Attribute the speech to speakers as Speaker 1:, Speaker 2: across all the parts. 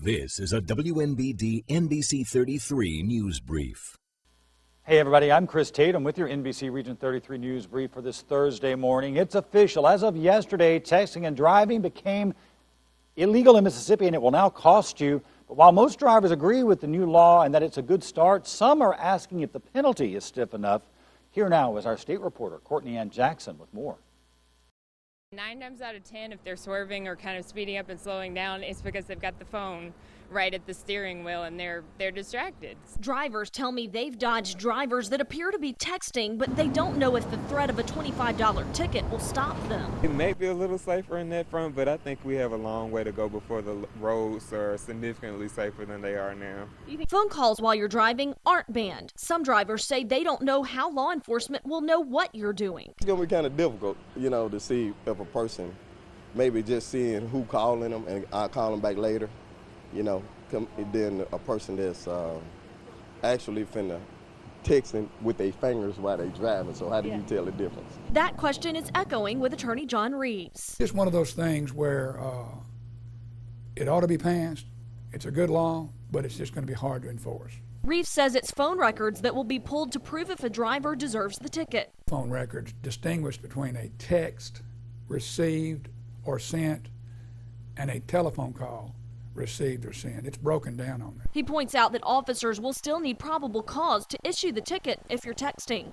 Speaker 1: This is a WNBD NBC 33 News Brief.
Speaker 2: Hey everybody, I'm Chris Tatum with your NBC Region 33 News Brief for this Thursday morning. It's official. As of yesterday, texting and driving became illegal in Mississippi, and it will now cost you. But while most drivers agree with the new law and that it's a good start, some are asking if the penalty is stiff enough. Here now is our state reporter, Courtney Ann Jackson, with more.
Speaker 3: 9 times out of 10, if they're swerving or kind of speeding up and slowing down, it's because they've got the phone right at the steering wheel and they're distracted.
Speaker 4: Drivers tell me they've dodged drivers that appear to be texting, but they don't know if the threat of a $25 ticket will stop them.
Speaker 5: It may be a little safer in that front, but I think we have a long way to go before the roads are significantly safer than they are now.
Speaker 4: Phone calls while you're driving aren't banned. Some drivers say they don't know how law enforcement will know what you're doing.
Speaker 6: It's going to be kind of difficult, to see if a person, maybe just seeing who calling them and I'll call them back later, then a person that's actually finna texting with their fingers while they driving. So how do you tell the difference?
Speaker 4: That question is echoing with Attorney John Reeves.
Speaker 7: It's one of those things where it ought to be passed. It's a good law, but it's just going to be hard to enforce.
Speaker 4: Reeves says it's phone records that will be pulled to prove if a driver deserves the ticket.
Speaker 7: Phone records distinguish between a text received or sent and a telephone call received or sent. It's broken down on that.
Speaker 4: He points out that officers will still need probable cause to issue the ticket if you're texting.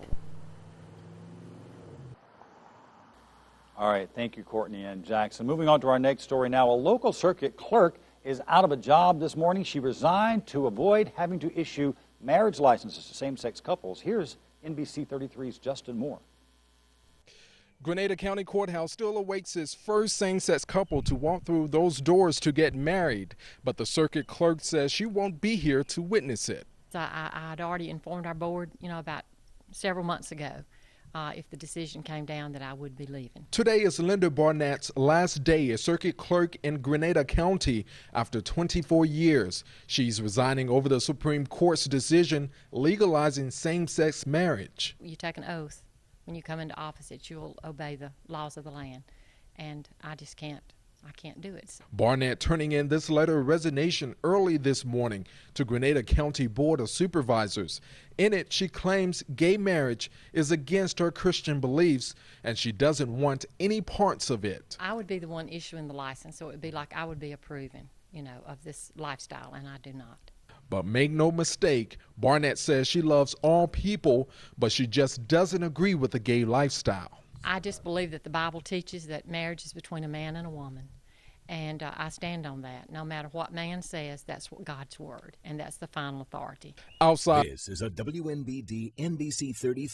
Speaker 2: All right, thank you, Courtney Ann Jackson. Moving on to our next story now. A local circuit clerk is out of a job this morning. She resigned to avoid having to issue marriage licenses to same-sex couples. Here's NBC 33's Justin Moore.
Speaker 8: Grenada County Courthouse still awaits its first same-sex couple to walk through those doors to get married, but the circuit clerk says she won't be here to witness it.
Speaker 9: I'd already informed our board, about several months ago, if the decision came down that I would be leaving.
Speaker 8: Today is Linda Barnett's last day as circuit clerk in Grenada County after 24 years. She's resigning over the Supreme Court's decision legalizing same-sex marriage.
Speaker 9: You take an oath when you come into office that you'll obey the laws of the land, and I can't do it.
Speaker 8: Barnett turning in this letter of resignation early this morning to Grenada County Board of Supervisors. In it, she claims gay marriage is against her Christian beliefs and she doesn't want any parts of it.
Speaker 9: I would be the one issuing the license, so it would be like I would be approving, of this lifestyle, and I do not.
Speaker 8: But make no mistake, Barnett says she loves all people, but she just doesn't agree with the gay lifestyle.
Speaker 9: I just believe that the Bible teaches that marriage is between a man and a woman. And I stand on that. No matter what man says, that's what God's word, and that's the final authority.
Speaker 8: Outside.
Speaker 1: This is a WNBD NBC 33.